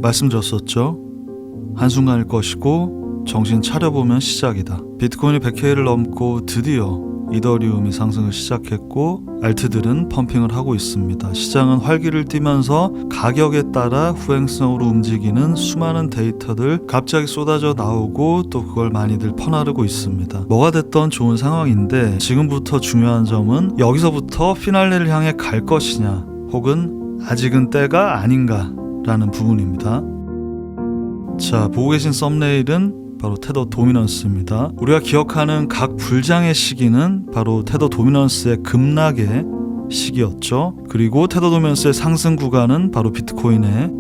말씀드렸었죠. 한순간일 것이고 정신 차려보면 시작이다. 비트코인이 100K를 넘고 드디어 이더리움이 상승을 시작했고 알트들은 펌핑을 하고 있습니다. 시장은 활기를 띠면서 가격에 따라 후행성으로 움직이는 수많은 데이터들 갑자기 쏟아져 나오고 또 그걸 많이들 퍼나르고 있습니다. 뭐가 됐던 좋은 상황인데 지금부터 중요한 점은 여기서부터 피날레를 향해 갈 것이냐 혹은 아직은 때가 아닌가 라는 부분입니다. 자, 보고 계신 썸네일은 바로 테더 도미넌스입니다. 우리가 기억하는 각 불장의 시기는 바로 테더 도미넌스의 급락의 시기였죠. 그리고 테더 도미넌스의 상승 구간은 바로 비트코인의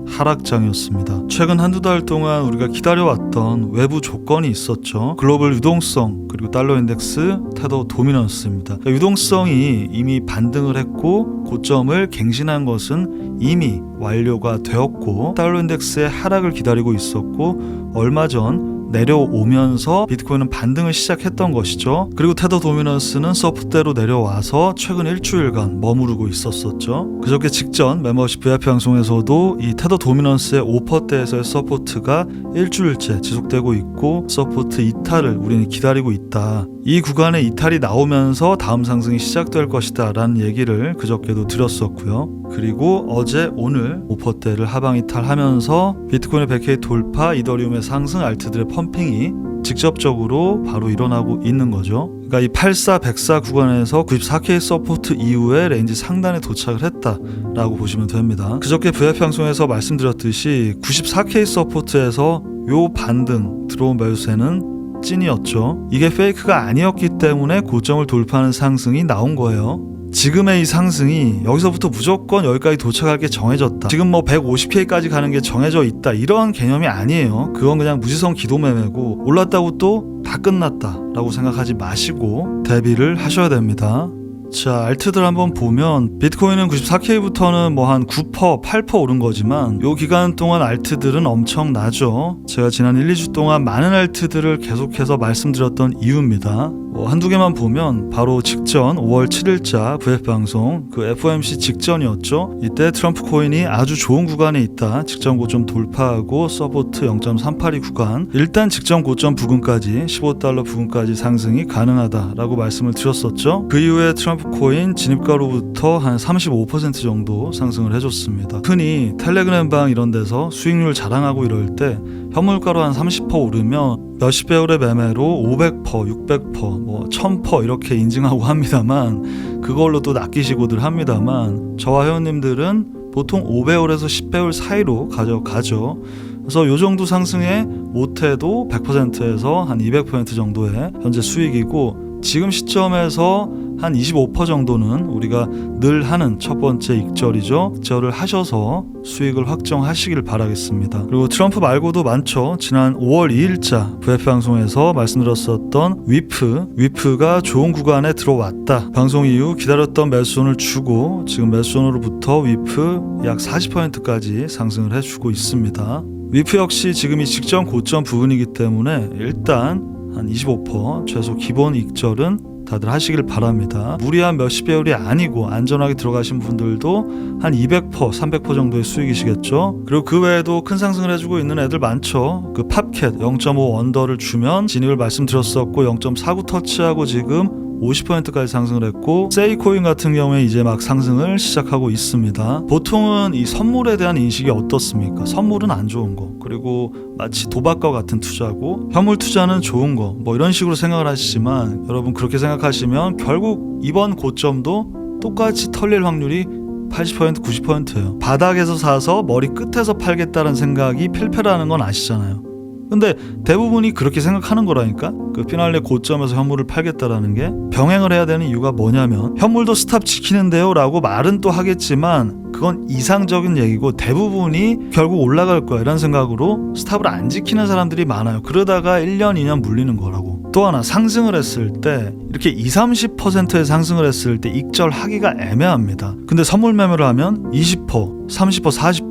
하락장이었습니다. 최근 한두 달 동안 우리가 기다려왔던 외부 조건이 있었죠. 글로벌 유동성 그리고 달러 인덱스 테더 도미넌스입니다. 유동성이 이미 반등을 했고 고점을 갱신한 것은 이미 완료가 되었고 달러 인덱스의 하락을 기다리고 있었고 얼마 전 내려오면서 비트코인은 반등을 시작했던 것이죠. 그리고 테더 도미넌스는 서포트대로 내려와서 최근 일주일간 머무르고 있었었죠. 그저께 직전 멤버십 VIP 방송에서도 이 테더 도미넌스의 5%대에서의 서포트가 일주일째 지속되고 있고 서포트 이탈을 우리는 기다리고 있다. 이 구간에 이탈이 나오면서 다음 상승이 시작될 것이다 라는 얘기를 그저께도 드렸었고요. 그리고 어제 오늘 5%대를 하방 이탈하면서 비트코인의 100K 돌파, 이더리움의 상승, 알트들의 펌핑이 직접적으로 바로 일어나고 있는 거죠. 그러니까 이 84, 104 구간에서 94K 서포트 이후에 레인지 상단에 도착을 했다라고 보시면 됩니다. 그저께 VIP 방송에서 말씀드렸듯이 94K 서포트에서 요 반등 들어온 매수세는 찐이었죠. 이게 페이크가 아니었기 때문에 고점을 돌파하는 상승이 나온 거예요. 지금의 이 상승이 여기서부터 무조건 여기까지 도착할 게 정해졌다. 지금 뭐 150K까지 가는 게 정해져 있다. 이런 개념이 아니에요. 그건 그냥 무지성 기도매매고 올랐다고 또 다 끝났다 라고 생각하지 마시고 대비를 하셔야 됩니다. 자, 알트들 한번 보면 비트코인은 94K부터는 뭐 한 9%, 8% 오른 거지만 요 기간 동안 알트들은 엄청나죠. 제가 지난 1, 2주 동안 많은 알트들을 계속해서 말씀드렸던 이유입니다. 한두 개만 보면 바로 직전 5월 7일자 VF 방송 그 FOMC 직전이었죠. 이때 트럼프 코인이 아주 좋은 구간에 있다. 직전 고점 돌파하고 서포트 0.382 구간 일단 직전 고점 부근까지 15달러 부근까지 상승이 가능하다라고 말씀을 드렸었죠. 그 이후에 트럼프 코인 진입가로부터 한 35% 정도 상승을 해줬습니다. 흔히 텔레그램방 이런 데서 수익률 자랑하고 이럴 때 현물가로 한 30% 오르면 몇십 배율의 매매로 500%, 600%, 뭐 1000% 이렇게 인증하고 합니다만 그걸로 또 낚이시고들 합니다만 저와 회원님들은 보통 5배율에서 10배율 사이로 가져가죠. 그래서 요 정도 상승에 못해도 100%에서 한 200% 정도의 현재 수익이고 지금 시점에서 한 25% 정도는 우리가 늘 하는 첫 번째 익절이죠. 익절을 하셔서 수익을 확정하시길 바라겠습니다. 그리고 트럼프 말고도 많죠. 지난 5월 2일자 VF 방송에서 말씀드렸었던 위프가 좋은 구간에 들어왔다. 방송 이후 기다렸던 매수손을 주고 지금 매수손으로부터 위프 약 40%까지 상승을 해주고 있습니다. 위프 역시 지금 이 직전 고점 부분이기 때문에 일단 한 25% 최소 기본 익절은 다들 하시길 바랍니다. 무리한 몇십 배율이 아니고 안전하게 들어가신 분들도 한 200%, 300% 정도의 수익이시겠죠. 그리고 그 외에도 큰 상승을 해주고 있는 애들 많죠. 그 팝캣 0.5 원더를 주면 진입을 말씀드렸었고 0.49 터치하고 지금 50%까지 상승을 했고 세이코인 같은 경우에 이제 막 상승을 시작하고 있습니다. 보통은 이 선물에 대한 인식이 어떻습니까? 선물은 안 좋은 거 그리고 마치 도박과 같은 투자고 현물 투자는 좋은 거 뭐 이런 식으로 생각을 하시지만 여러분 그렇게 생각하시면 결국 이번 고점도 똑같이 털릴 확률이 80%, 90%예요. 바닥에서 사서 머리 끝에서 팔겠다는 생각이 필패라는 건 아시잖아요. 근데 대부분이 그렇게 생각하는 거라니까. 그 피날레 고점에서 현물을 팔겠다라는 게 병행을 해야 되는 이유가 뭐냐면 현물도 스탑 지키는데요 라고 말은 또 하겠지만 그건 이상적인 얘기고 대부분이 결국 올라갈 거야 이런 생각으로 스탑을 안 지키는 사람들이 많아요. 그러다가 1년 2년 물리는 거라고. 또 하나 상승을 했을 때 이렇게 20-30%의 상승을 했을 때 익절하기가 애매합니다. 근데 선물 매매를 하면 20%, 30%,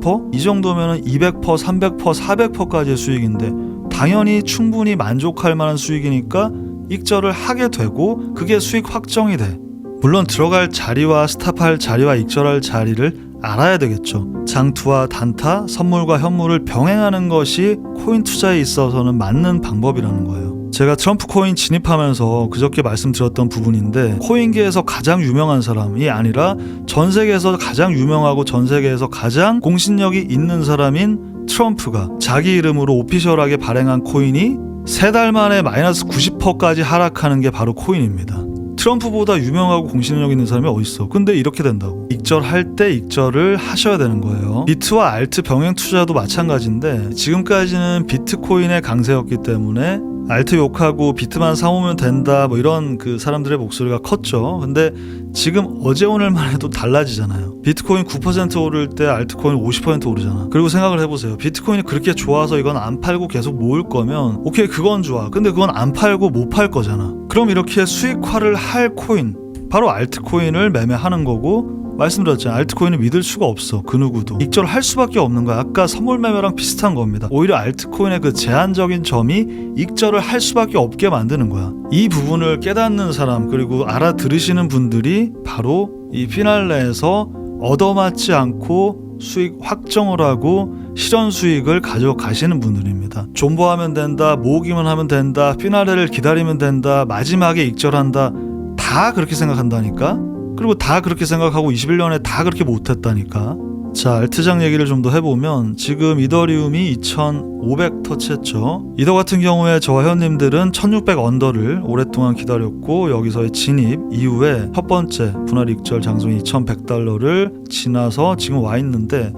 40% 이 정도면 200%, 300%, 400%까지의 수익인데 당연히 충분히 만족할 만한 수익이니까 익절을 하게 되고 그게 수익 확정이 돼. 물론 들어갈 자리와 스탑할 자리와 익절할 자리를 알아야 되겠죠. 장투와 단타, 선물과 현물을 병행하는 것이 코인 투자에 있어서는 맞는 방법이라는 거예요. 제가 트럼프 코인 진입하면서 그저께 말씀드렸던 부분인데, 코인계에서 가장 유명한 사람이 아니라 전 세계에서 가장 유명하고 전 세계에서 가장 공신력이 있는 사람인 트럼프가 자기 이름으로 오피셜하게 발행한 코인이 3달 만에 마이너스 90%까지 하락하는 게 바로 코인입니다. 트럼프보다 유명하고 공신력 있는 사람이 어딨어. 근데 이렇게 된다고. 익절할 때 익절을 하셔야 되는 거예요. 비트와 알트 병행 투자도 마찬가지인데, 지금까지는 비트코인의 강세였기 때문에 알트 욕하고 비트만 사오면 된다 뭐 이런 그 사람들의 목소리가 컸죠. 근데 지금 어제 오늘만 해도 달라지잖아요. 비트코인 9% 오를 때 알트코인 50% 오르잖아. 그리고 생각을 해보세요. 비트코인이 그렇게 좋아서 이건 안 팔고 계속 모을 거면 오케이, 그건 좋아. 근데 그건 안 팔고 못 팔 거잖아. 그럼 이렇게 수익화를 할 코인, 바로 알트코인을 매매하는 거고, 말씀드렸잖아요. 알트코인은 믿을 수가 없어. 그 누구도. 익절을 할 수밖에 없는 거야. 아까 선물 매매랑 비슷한 겁니다. 오히려 알트코인의 그 제한적인 점이 익절을 할 수밖에 없게 만드는 거야. 이 부분을 깨닫는 사람, 그리고 알아들으시는 분들이 바로 이 피날레에서 얻어맞지 않고 수익 확정을 하고 실현 수익을 가져가시는 분들입니다. 존버하면 된다, 모으기만 하면 된다, 피날레를 기다리면 된다, 마지막에 익절한다, 다 그렇게 생각한다니까. 그리고 다 그렇게 생각하고 21년에 다 그렇게 못했다니까. 자, 알트장 얘기를 좀 더 해보면, 지금 이더리움이 2500 터치했죠. 이더 같은 경우에 저와 회원님들은 1600 언더를 오랫동안 기다렸고, 여기서의 진입 이후에 첫 번째 분할 익절 장중이 $2100를 지나서 지금 와 있는데,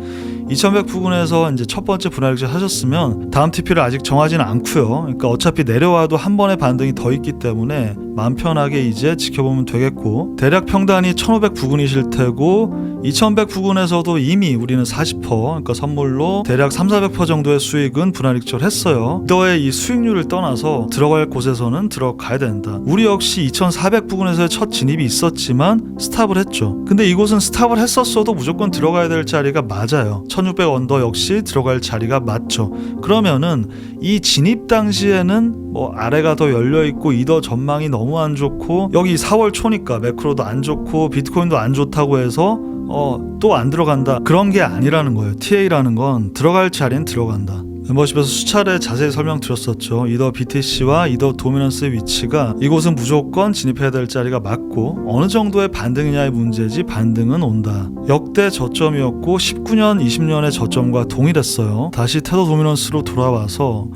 2100 부근에서 이제 첫 번째 분할 익절 하셨으면 다음 TP를 아직 정하지는 않고요. 그러니까 어차피 내려와도 한 번의 반등이 더 있기 때문에 마음 편하게 이제 지켜보면 되겠고, 대략 평단이 1500 부근이실 테고, 2100 부근에서도 이미 우리는 40%, 그러니까 선물로 대략 300~400% 정도의 수익은 분할 익절 했어요. 이더의 이 수익률을 떠나서 들어갈 곳에서는 들어가야 된다. 우리 역시 2400 부근에서의 첫 진입이 있었지만 스탑을 했죠. 근데 이곳은 스탑을 했었어도 무조건 들어가야 될 자리가 맞아요. 1600 언더 역시 들어갈 자리가 맞죠. 그러면은 이 진입 당시에는 뭐 아래가 더 열려있고 이더 전망이 너무 안 좋고, 여기 4월 초니까 매크로도 안 좋고 비트코인도 안 좋다고 해서 또 안 들어간다, 그런 게 아니라는 거예요. TA라는 건 들어갈 자리는 들어간다. 멤버십에서 수차례 자세히 설명드렸었죠. 이더 BTC와 이더 도미넌스의 위치가 이곳은 무조건 진입해야 될 자리가 맞고, 어느 정도의 반등이냐의 문제지 반등은 온다. 역대 저점이었고 19년, 20년의 저점과 동일했어요. 다시 테더 도미넌스로 돌아와서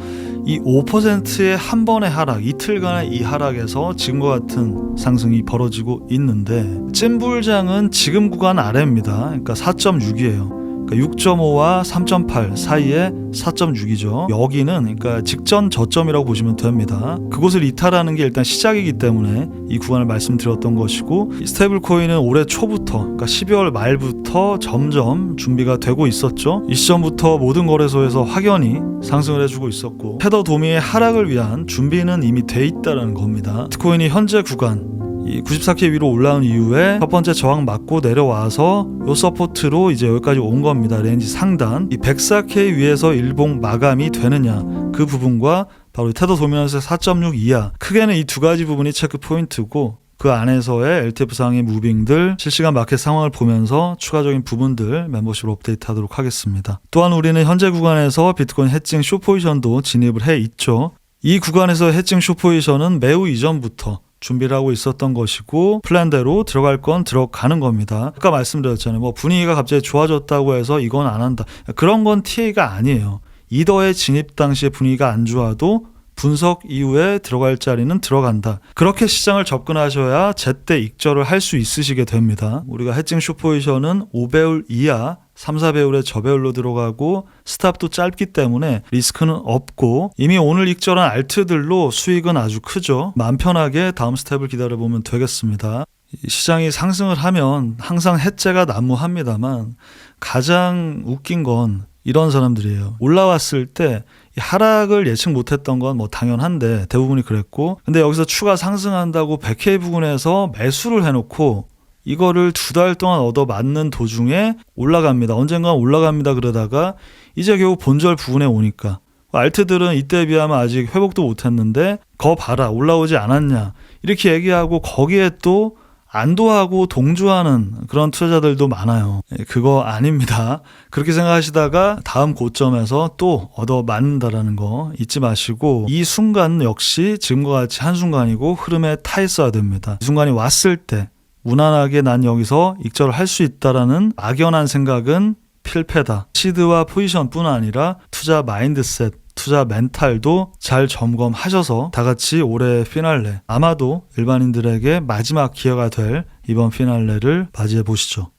이 5%의 한 번의 하락, 이틀간의 이 하락에서 지금과 같은 상승이 벌어지고 있는데, 찐불장은 지금 구간 아래입니다. 그러니까 4.6이에요. 6.5와 3.8 사이에 4.6이죠. 여기는 그러니까 직전 저점이라고 보시면 됩니다. 그곳을 이탈하는 게 일단 시작이기 때문에 이 구간을 말씀드렸던 것이고, 스테이블 코인은 올해 초부터, 그러니까 12월 말부터 점점 준비가 되고 있었죠. 이 시점부터 모든 거래소에서 확연히 상승을 해주고 있었고, 테더 도미의 하락을 위한 준비는 이미 돼 있다는 겁니다. 비트코인이 현재 구간 이 94K 위로 올라온 이후에 첫 번째 저항 맞고 내려와서 요 서포트로 이제 여기까지 온 겁니다. 렌지 상단. 이 104K 위에서 일봉 마감이 되느냐, 그 부분과 바로 테더 도미넌스의 4.6 이하, 크게는 이 두 가지 부분이 체크 포인트고, 그 안에서의 LTF상의 무빙들, 실시간 마켓 상황을 보면서 추가적인 부분들 멤버십으로 업데이트하도록 하겠습니다. 또한 우리는 현재 구간에서 비트코인 해칭 숏 포지션도 진입을 해 있죠. 이 구간에서 해칭 숏 포지션은 매우 이전부터 준비를 하고 있었던 것이고, 플랜대로 들어갈 건 들어가는 겁니다. 아까 말씀드렸잖아요. 뭐 분위기가 갑자기 좋아졌다고 해서 이건 안 한다, 그런 건 TA가 아니에요. 이더의 진입 당시에 분위기가 안 좋아도 분석 이후에 들어갈 자리는 들어간다. 그렇게 시장을 접근하셔야 제때 익절을 할 수 있으시게 됩니다. 우리가 해칭 숏 포지션은 5배율 이하 3~4배율의 저배율로 들어가고, 스탑도 짧기 때문에 리스크는 없고, 이미 오늘 익절한 알트들로 수익은 아주 크죠. 마음 편하게 다음 스텝을 기다려보면 되겠습니다. 시장이 상승을 하면 항상 해째가 난무합니다만, 가장 웃긴 건 이런 사람들이에요. 올라왔을 때 하락을 예측 못했던 건 뭐 당연한데 대부분이 그랬고, 근데 여기서 추가 상승한다고 100K 부근에서 매수를 해놓고 이거를 2달 동안 얻어 맞는 도중에 올라갑니다. 언젠가 올라갑니다. 그러다가 이제 겨우 본절 부근에 오니까, 알트들은 이때에 비하면 아직 회복도 못했는데 거 봐라 올라오지 않았냐 이렇게 얘기하고, 거기에 또 안도하고 동조하는 그런 투자자들도 많아요. 그거 아닙니다. 그렇게 생각하시다가 다음 고점에서 또 얻어 맞는다라는 거 잊지 마시고 이 순간 역시 지금과 같이 한순간이고 흐름에 타 있어야 됩니다. 이 순간이 왔을 때 무난하게 난 여기서 익절을 할 수 있다라는 막연한 생각은 필패다. 시드와 포지션뿐 아니라 투자 마인드셋, 투자 멘탈도 잘 점검하셔서 다 같이 올해 피날레, 아마도 일반인들에게 마지막 기회가 될 이번 피날레를 맞이해 보시죠.